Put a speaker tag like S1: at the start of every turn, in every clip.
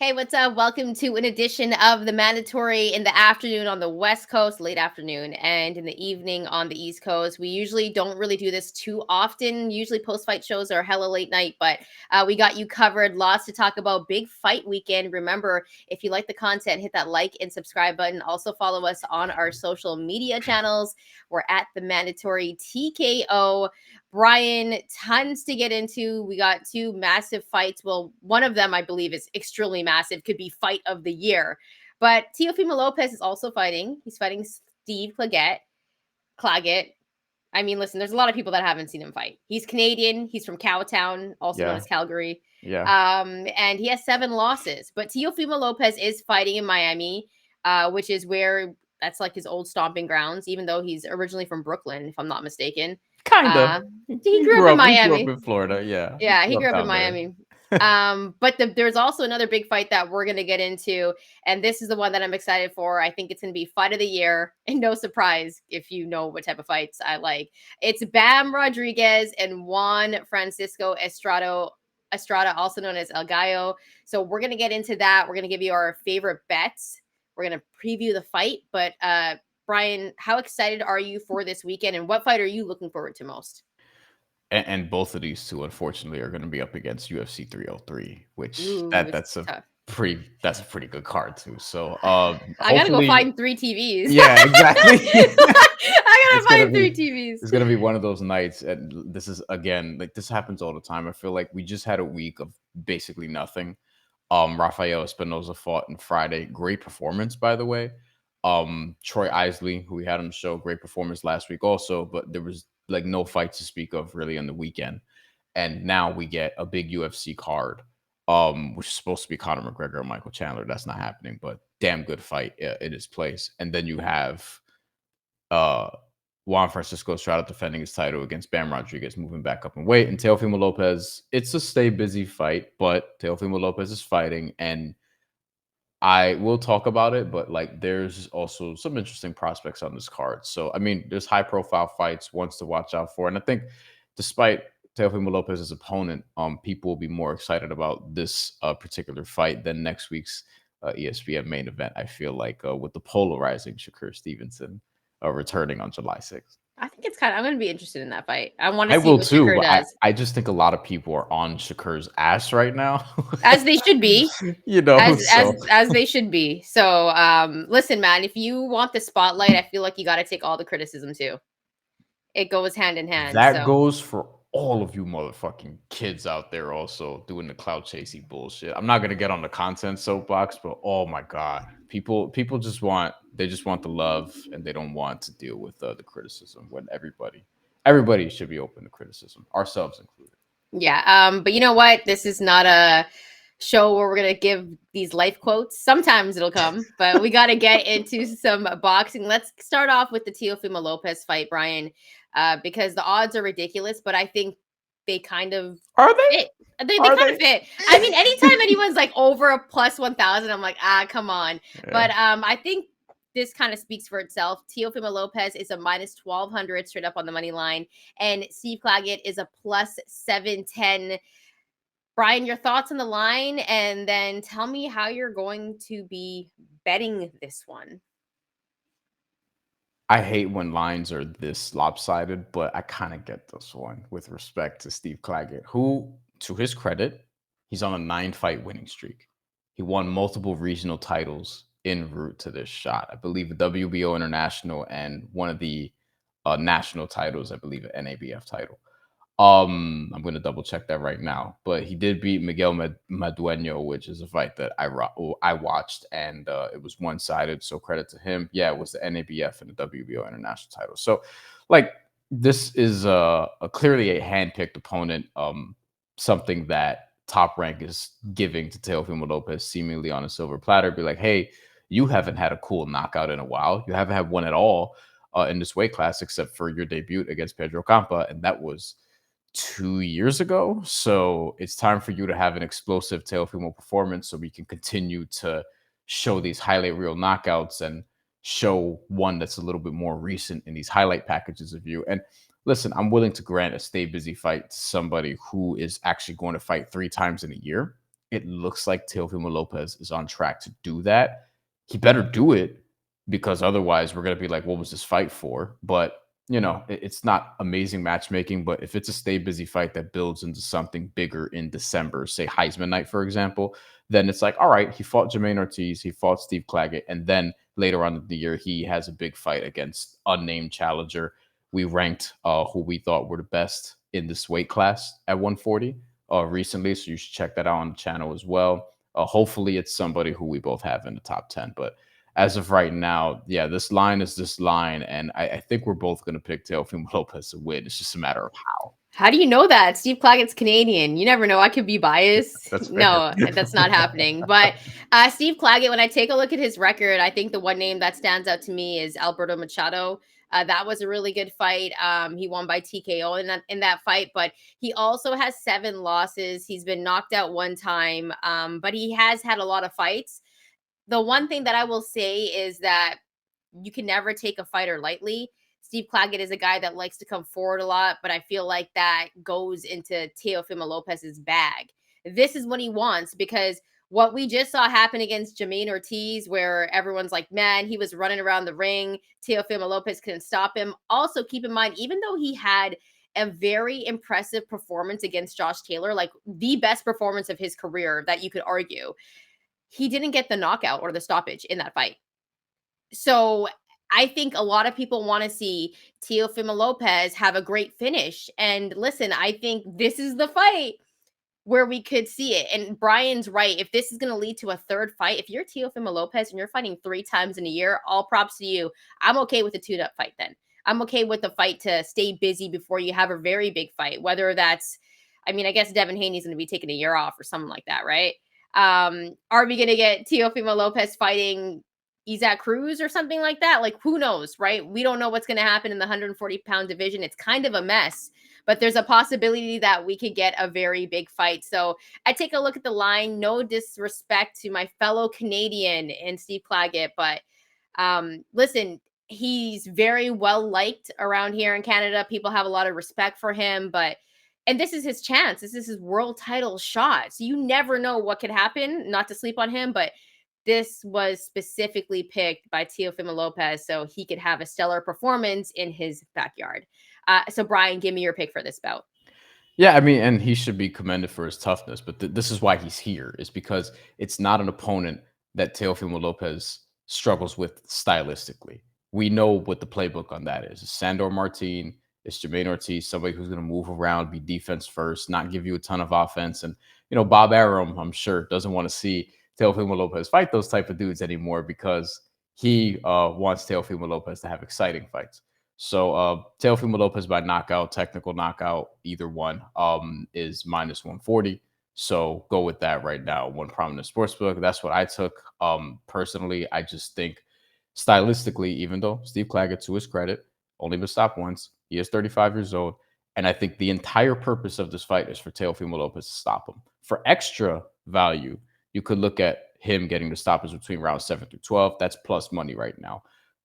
S1: Hey, what's up? Welcome to an edition of the Mandatory in the afternoon on the West Coast, late afternoon, and in the evening on the East Coast. We usually don't really do this too often. Usually post fight shows are hella late night, but we got you covered. Lots to talk about. Big fight weekend. Remember, if you like the content, hit that like and subscribe button. Also, follow us on our social media channels. We're at the Mandatory TKO. Bryan, tons to get into. We got two massive fights. Well, one of them, I believe, is extremely massive, could be fight of the year. But Teofimo Lopez is also fighting. He's fighting Steve Claggett. I mean, listen, there's a lot of people that haven't seen him fight. He's Canadian. He's from Cowtown, also known
S2: Yeah,
S1: as Calgary.
S2: yeah.
S1: And he has 7 losses. But Teofimo Lopez is fighting in Miami, which is where that's like his old stomping grounds, even though he's originally from Brooklyn, if I'm not mistaken.
S2: Kinda.
S1: Uh,
S2: He,
S1: he
S2: he
S1: grew up
S2: grew
S1: in
S2: up. He grew up
S1: Miami.
S2: in Florida. Yeah, he
S1: Yeah, he
S2: grew
S1: grew
S2: up
S1: up in
S2: down there.
S1: Miami. There's also another big fight that we're gonna get into, and this is the one that I'm excited for. I think it's gonna be fight of the year, and no surprise if you know what type of fights I like. It's Bam Rodriguez and Juan Francisco Estrada, also known as El Gallo. So we're gonna get into that. We're gonna give you our favorite bets. We're gonna preview the fight, but Bryan, how excited are you for this weekend, and what fight are you looking forward to most?
S2: And both of these two, unfortunately, are going to be up against UFC 303, which
S1: Ooh,
S2: that
S1: it's
S2: that's a
S1: tough.
S2: that's a pretty good card too. So,
S1: I gotta go
S2: hopefully,
S1: find 3 TVs.
S2: yeah, exactly.
S1: I
S2: it's
S1: gotta
S2: gonna
S1: find three
S2: be
S1: TVs.
S2: it's gonna be one of those nights, and this is again like this happens all the time. I feel like we just had a week of basically nothing. Rafael Espinoza fought on Friday. Great performance, by the way. Troy Isley, who we had on the show, great performance last week also, but there was like no fight to speak of really on the weekend. And now we get a big UFC card, which is supposed to be Conor McGregor and Michael Chandler. That's not happening, but damn good fight in its place. And then you have uh Juan Francisco Estrada defending his title against Bam Rodriguez, moving back up in weight, and Teofimo Lopez. It's a stay busy fight, but Teofimo Lopez is fighting, and I will talk about it. But like, there's also some interesting prospects on this card. So I mean, there's high profile fights, ones to watch out for, and I think despite Teofimo Lopez's opponent, people will be more excited about this particular fight than next week's ESPN main event. I feel like with the polarizing Shakur Stevenson returning on July 6th.
S1: I think it's kind of. I'm gonna be interested in that fight. I want to
S2: I
S1: see
S2: will
S1: what
S2: too,
S1: Shakur
S2: but
S1: does,
S2: I just think a lot of people are on Shakur's ass right now.
S1: as they should be,
S2: you know,
S1: as as
S2: so
S1: as they should be. So, listen, man, if you want the spotlight, I feel like you got to take all the criticism too. It goes hand in hand.
S2: that
S1: So,
S2: goes for all of you motherfucking kids out there also doing the cloud chasing bullshit. I'm not gonna get on the content soapbox, but oh my god, people just want the love, and they don't want to deal with the criticism. When everybody should be open to criticism, ourselves included.
S1: yeah. But you know what? This is not a show where we're gonna give these life quotes. Sometimes it'll come, but we got to get into some boxing. Let's start off with the Teofimo Lopez fight, Bryan, because the odds are ridiculous, but I think they kind of
S2: Are they?
S1: fit. They
S2: Are
S1: kind
S2: they?
S1: of fit. I mean, anytime anyone's like over a plus 1,000, I'm like, come on.
S2: Yeah.
S1: But I think this kind of speaks for itself. Teofimo Lopez is a minus 1,200 straight up on the money line, and Steve Claggett is a plus 710. Bryan, your thoughts on the line, and then tell me how you're going to be betting this one.
S2: I hate when lines are this lopsided, but I kind of get this one with respect to Steve Claggett, who, to his credit, he's on a 9 fight winning streak. He won multiple regional titles en route to this shot. I believe the WBO International and one of the national titles, I believe an NABF title. I'm going to double check that right now, but he did beat Miguel Madueño, which is a fight that I watched, and it was one sided. So credit to him. Yeah, it was the NABF and the WBO international title. So, like, this is a clearly a handpicked opponent. Something that Top Rank is giving to Teofimo Lopez, seemingly on a silver platter. Be like, hey, you haven't had a cool knockout in a while. You haven't had one at all in this weight class, except for your debut against Pedro Campa, and that was 2 years ago. So it's time for you to have an explosive Teofimo performance so we can continue to show these highlight reel knockouts and show one that's a little bit more recent in these highlight packages of you. And listen, I'm willing to grant a stay busy fight to somebody who is actually going to fight 3 times in a year. it looks like Teofimo Lopez is on track to do that. He better do it because otherwise we're going to be like, what was this fight for? But, it's not amazing matchmaking. But if it's a stay busy fight that builds into something bigger in December, say Heisman night, for example, then it's like, all right, he fought Jermaine Ortiz, he fought Steve Claggett, and then later on in the year, he has a big fight against unnamed challenger. We ranked who we thought were the best in this weight class at 140 recently, so you should check that out on the channel as well. Hopefully, it's somebody who we both have in the top 10. But as of right now, yeah, this line is this line, and I think we're both going to pick Teofimo Lopez to win. It's just a matter of how.
S1: How do you know that? Steve Claggett's Canadian. You never know. I could be biased.
S2: That's fair.
S1: No, that's not happening. But Steve Claggett, when I take a look at his record, I think the one name that stands out to me is Alberto Machado. That was a really good fight. He won by TKO in that fight, but he also has 7 losses. He's been knocked out one time, but he has had a lot of fights. The one thing that I will say is that you can never take a fighter lightly. Steve Claggett is a guy that likes to come forward a lot, but I feel like that goes into Teofimo Lopez's bag. This is what he wants, because what we just saw happen against Jermaine Ortiz, where everyone's like, man, he was running around the ring. Teofimo Lopez couldn't stop him. Also, keep in mind, even though he had a very impressive performance against Josh Taylor, like the best performance of his career that you could argue, he didn't get the knockout or the stoppage in that fight. So I think a lot of people want to see Teofimo Lopez have a great finish. And listen, I think this is the fight where we could see it. And Brian's right. If this is going to lead to a third fight, if you're Teofimo Lopez and you're fighting 3 times in a year, all props to you. I'm okay with a tune-up fight then. I'm okay with the fight to stay busy before you have a very big fight, whether that's, I mean, I guess Devin Haney's going to be taking a year off or something like that, right? Are we going to get Teofimo Lopez fighting Isaac Cruz or something like that? Like, who knows, right? We don't know what's going to happen in the 140-pound division. It's kind of a mess, but there's a possibility that we could get a very big fight. So I take a look at the line. No disrespect to my fellow Canadian and Steve Claggett, but listen, he's very well liked around here in Canada. People have a lot of respect for him, and this is his chance. This is his world title shot. So you never know what could happen. Not to sleep on him, but this was specifically picked by Teofimo Lopez so he could have a stellar performance in his backyard. So Brian, give me your pick for this bout.
S2: Yeah, I mean, and he should be commended for his toughness, but this is why he's here, is because it's not an opponent that Teofimo Lopez struggles with stylistically. We know what the playbook on that is. It's Sandor Martin, it's Jermaine Ortiz, somebody who's going to move around, be defense first, not give you a ton of offense. And, Bob Arum, I'm sure, doesn't want to see Teofimo Lopez fight those type of dudes anymore because he wants Teofimo Lopez to have exciting fights. So Teofimo Lopez by knockout, technical knockout, either one is minus 140. So go with that right now. One prominent sportsbook. That's what I took. Personally, I just think stylistically, even though Steve Claggett, to his credit, only been stopped once. He is 35 years old. And I think the entire purpose of this fight is for Teofimo Lopez to stop him. For extra value, you could look at him getting the stoppage between rounds 7 through 12. That's plus money right now.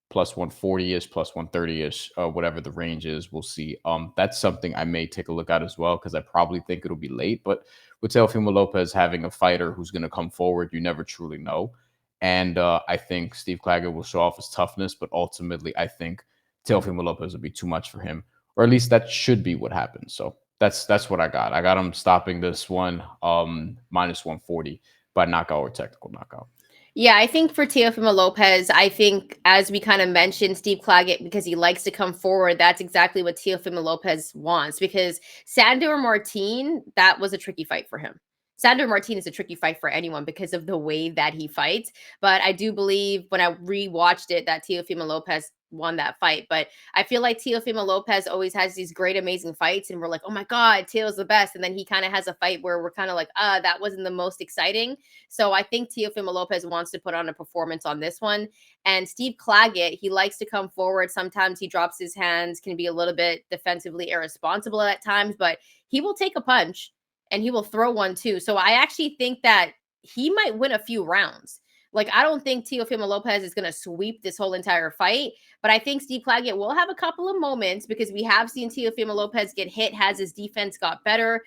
S2: Plus 140-ish, plus 130-ish, whatever the range is. We'll see. That's something I may take a look at as well, because I probably think it'll be late. But with Teofimo Lopez having a fighter who's going to come forward, you never truly know. And I think Steve Claggett will show off his toughness, but ultimately I think Teofimo Lopez will be too much for him, or at least that should be what happens. So that's what I got. I got him stopping this one minus 140 by knockout or technical knockout.
S1: Yeah, I think for Teofimo Lopez, I think as we kind of mentioned, Steve Claggett, because he likes to come forward, that's exactly what Teofimo Lopez wants. Because Sandor Martin, that was a tricky fight for him. Sandor Martin is a tricky fight for anyone because of the way that he fights. But I do believe when I rewatched it that Teofimo Lopez won that fight. But I feel like Teofimo Lopez always has these great, amazing fights, and we're like, oh my God, Teo's the best. And then he kind of has a fight where we're kind of like, that wasn't the most exciting. So I think Teofimo Lopez wants to put on a performance on this one. And Steve Claggett, he likes to come forward. Sometimes he drops his hands, can be a little bit defensively irresponsible at times, but he will take a punch and he will throw one too. So I actually think that he might win a few rounds. Like, I don't think Teofimo Lopez is going to sweep this whole entire fight, but I think Steve Claggett will have a couple of moments because we have seen Teofimo Lopez get hit. Has his defense got better?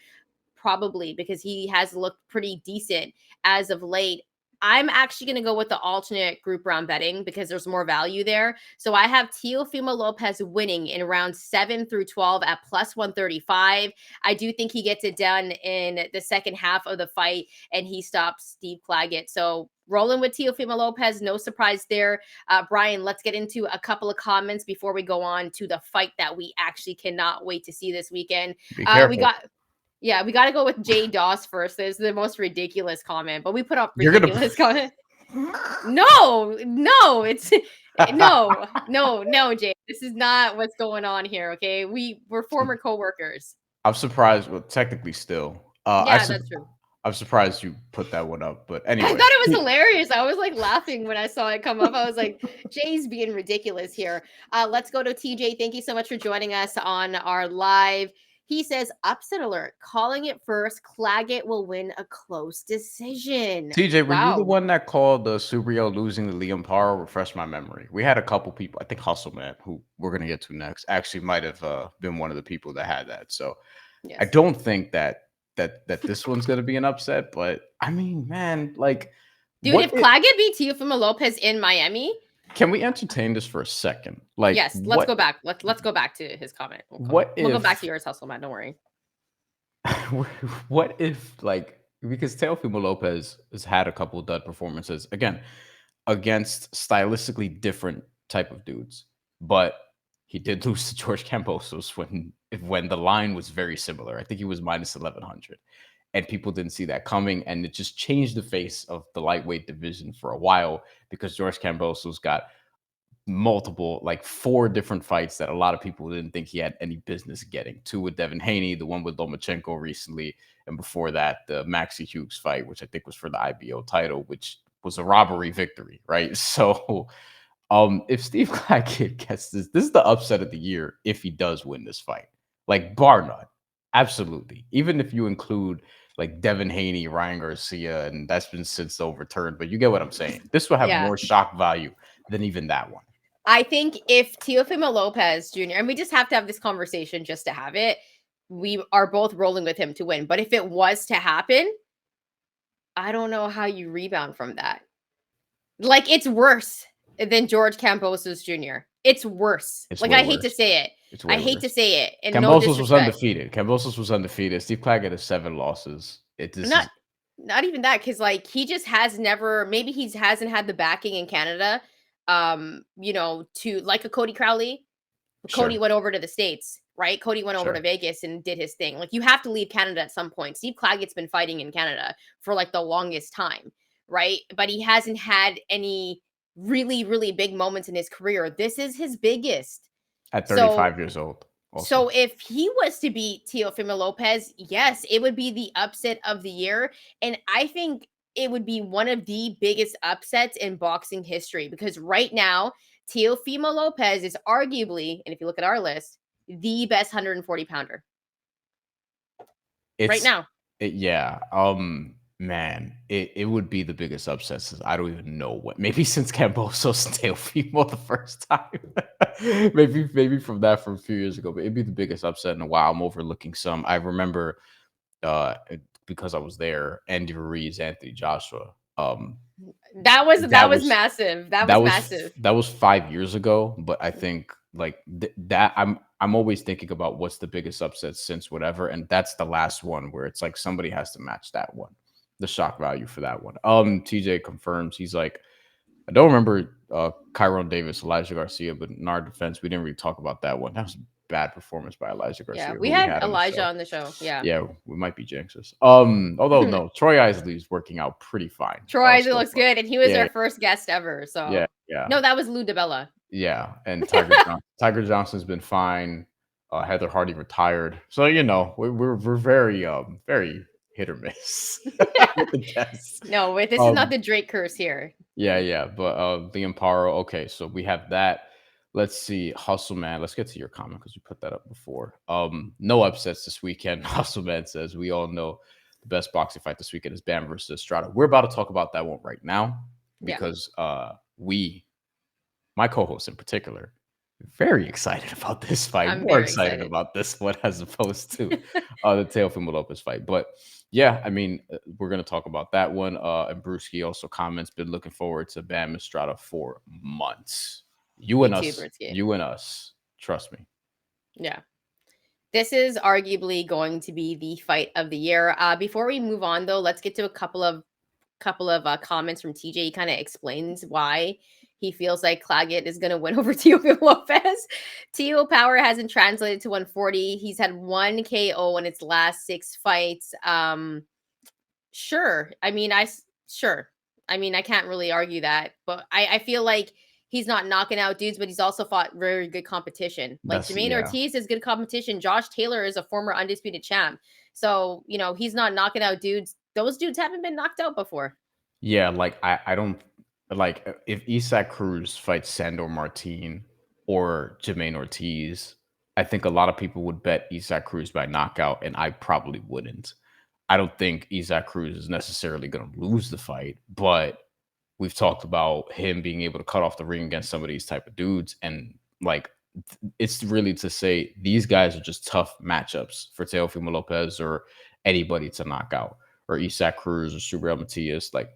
S1: probably, because he has looked pretty decent as of late. I'm actually going to go with the alternate group round betting because there's more value there. So I have Teofimo Lopez winning in rounds 7 through 12 at plus 135. I do think he gets it done in the second half of the fight and he stops Steve Claggett. So rolling with Teofimo Lopez, no surprise there. Bryan, let's get into a couple of comments before we go on to the fight that we actually cannot wait to see this weekend.
S2: Be
S1: We
S2: careful.
S1: got we got to go with Jay Doss first. There's the most ridiculous comment, but we put up
S2: You're gonna.
S1: ridiculous comment. No, it's no, Jay. This is not what's going on here. Okay, we're former coworkers.
S2: I'm surprised. Well, technically, still.
S1: Yeah, that's true.
S2: I'm surprised you put that one up. But
S1: I thought
S2: anyway,
S1: it was hilarious. I was like laughing when I saw it come up. I was like, Jay's being ridiculous here. Let's go to TJ. Thank you so much for joining us on our live. He says, upset alert, calling it first. Claggett will win a close decision.
S2: TJ, were you the
S1: Wow.
S2: one that called the Subriel losing to Liam Paro? Refresh my memory. We had a couple people. I think Hustleman, who we're gonna get to next, actually might have been one of the people that had that. So I
S1: Yes.
S2: don't think that this one's gonna be an upset. But I mean, man, like,
S1: Dude, if Claggett beat Teofimo Lopez in Miami,
S2: can we entertain this for a second? Like,
S1: yes, let's go back. Let's go back to his comment. We'll go back to yours, Hustle Man. Don't worry.
S2: What if, like, because Teofimo Lopez has had a couple of dud performances again against stylistically different type of dudes, but he did lose to George Kambosos when the line was very similar. I think he was minus 1100, and people didn't see that coming, and it just changed the face of the lightweight division for a while because George Kambosos got multiple, like 4 different fights that a lot of people didn't think he had any business getting. 2 with Devin Haney, the one with Lomachenko recently, and before that, the Maxi Hughes fight, which I think was for the IBO title, which was a robbery victory, right? So, if Steve Claggett gets this is the upset of the year if he does win this fight, like bar none, absolutely. Even if you include like Devin Haney, Ryan Garcia, and that's been since overturned, but you get what I'm saying. This will have
S1: Yeah.
S2: more shock value than even that one.
S1: I think if Teofimo Lopez Jr., and we just have to have this conversation just to have it, we are both rolling with him to win. But if it was to happen, I don't know how you rebound from that. Like, it's worse than George Kambosos Jr. It's worse.
S2: It's
S1: Like,
S2: way
S1: I hate to
S2: worse.
S1: say it.
S2: It's
S1: I
S2: way
S1: hate to
S2: worse.
S1: say it. And no
S2: Kambosos was
S1: disrespect.
S2: undefeated. Kambosos was undefeated. Steve Claggett has 7 losses.
S1: Not even that, because like he just has never, maybe he hasn't had the backing in Canada, to like a Cody Crowley. Cody
S2: Sure.
S1: went over to the States, right? Cody went over to
S2: Sure.
S1: Vegas and did his thing. Like, you have to leave Canada at some point. Steve Claggett's been fighting in Canada for like the longest time, right? But he hasn't had any really, really big moments in his career. This is his biggest.
S2: At
S1: So
S2: 35 years old.
S1: so
S2: Also.
S1: if he was to beat Teofimo Lopez, yes, it would be the upset of the year. And I think it would be one of the biggest upsets in boxing history because right now, Teofimo Lopez is arguably, and if you look at our list, the best 140 pounder right
S2: It's
S1: now.
S2: yeah. Man, it would be the biggest upset since I don't even know what. Maybe since Kambosos and Teofimo the first time. maybe from a few years ago, but it'd be the biggest upset in a while. I'm overlooking some. I remember because I was there, Andy Ruiz, Anthony Joshua.
S1: That was
S2: That was
S1: massive. That was massive.
S2: that was 5 years ago, but I think like that I'm always thinking about what's the biggest upset since whatever, and that's the last one where it's like somebody has to match that one. The shock value for that one. TJ confirms, he's like, I don't remember Kyron Davis, Elijah Garcia, but in our defense, we didn't really talk about that one. That was a bad performance by Elijah
S1: Yeah,
S2: Garcia,
S1: we
S2: who we
S1: had
S2: had on the
S1: Elijah
S2: show.
S1: on the show. Yeah.
S2: Yeah, we might be jinxes. Although no, Troy Isley is working out pretty fine.
S1: Troy Isley
S2: So
S1: looks
S2: far.
S1: good, and he was
S2: Yeah,
S1: our first guest ever. So
S2: yeah.
S1: no, that was Lou DeBella.
S2: Yeah, and Tiger Johnson's been fine. Heather Hardy retired, so we're very very hit or miss with the guests.
S1: No, wait, this is not the Drake curse here.
S2: Yeah, but Liam Paro. Okay, so we have that. Let's see, Hustle Man. Let's get to your comment because you put that up before. No upsets this weekend. Hustle Man says we all know the best boxing fight this weekend is Bam versus Estrada. We're about to talk about that one right now
S1: Yeah.
S2: because my co-host in particular, very excited about this fight.
S1: I'm
S2: More
S1: very
S2: excited
S1: excited.
S2: about this one as opposed to the Teofimo Lopez fight. But yeah, I mean, we're gonna talk about that one. And Brewski also comments, been looking forward to Bam Estrada for months. You
S1: Me
S2: and
S1: too,
S2: us,
S1: Brinsky.
S2: you and us. Trust me.
S1: Yeah. This is arguably going to be the fight of the year. Before we move on, though, let's get to a couple of comments from TJ. He kind of explains why he feels like Claggett is going to win over Teofimo Lopez. Teo power hasn't translated to 140. He's had 1 KO in its last 6 fights. Sure. Sure. I mean, I can't really argue that, but I feel like he's not knocking out dudes, but he's also fought very good competition. Like
S2: That's
S1: Jermaine
S2: yeah.
S1: Ortiz is good competition. Josh Taylor is a former undisputed champ. So, he's not knocking out dudes. Those dudes haven't been knocked out before.
S2: Yeah, like I don't like if Isak Cruz fights Sandor Martin or Jermaine Ortiz, I think a lot of people would bet Isak Cruz by knockout, and I probably wouldn't. I don't think Isak Cruz is necessarily going to lose the fight, but we've talked about him being able to cut off the ring against some of these type of dudes, and like it's really to say these guys are just tough matchups for Teofimo Lopez or anybody to knock out, or Isak Cruz or Subriel Matias. Like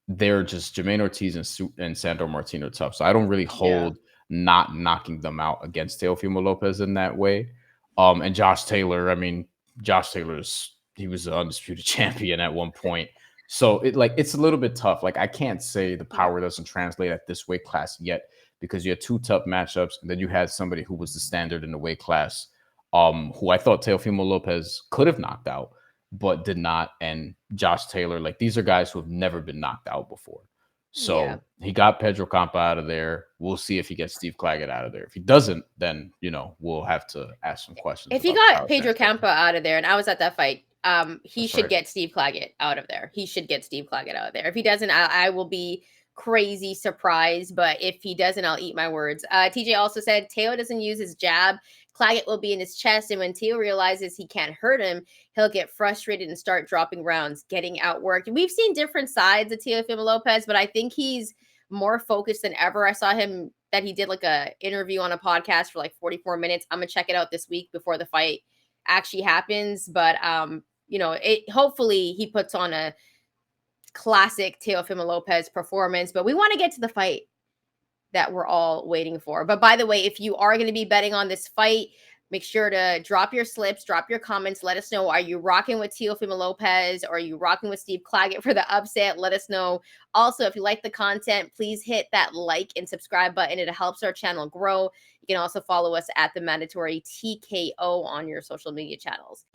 S2: they're just Jermaine Ortiz and Sandor Martin are tough. So I don't really
S1: Yeah.
S2: hold not knocking them out against Teofimo Lopez in that way. And Josh Taylor, I mean, he was an undisputed champion at one point. So it's a little bit tough. Like I can't say the
S1: Yeah.
S2: power doesn't translate at this weight class yet because you had 2 tough matchups, and then you had somebody who was the standard in the weight class, who I thought Teofimo Lopez could have knocked out but did not. And Josh Taylor, like these are guys who have never been knocked out before.
S1: Yeah.
S2: So he got Pedro Campa out of there. We'll see if he gets Steve Claggett out of there. If he doesn't, then we'll have to ask some questions
S1: If he
S2: about the
S1: got
S2: power
S1: Pedro
S2: transfer.
S1: Campa out of there, and I was at that fight, he
S2: That's
S1: should
S2: right.
S1: get Steve Claggett out of there. He should get Steve Claggett out of there. If he doesn't, I will be crazy surprised. But if he doesn't, I'll eat my words. TJ also said Teo doesn't use his jab. Claggett will be in his chest, and when Teo realizes he can't hurt him, he'll get frustrated and start dropping rounds, getting outworked. We've seen different sides of Teofimo Lopez, but I think he's more focused than ever. I saw him that he did like a interview on a podcast for like 44 minutes. I'm gonna check it out this week before the fight actually happens. But it hopefully he puts on a classic Teofimo Lopez performance. But we want to get to the fight that we're all waiting for. But by the way, if you are going to be betting on this fight, make sure to drop your slips, drop your comments. Let us know. Are you rocking with Teofimo Lopez or are you rocking with Steve Claggett for the upset? Let us know. Also, if you like the content, please hit that like and subscribe button. It helps our channel grow. You can also follow us at the Mandatory TKO on your social media channels.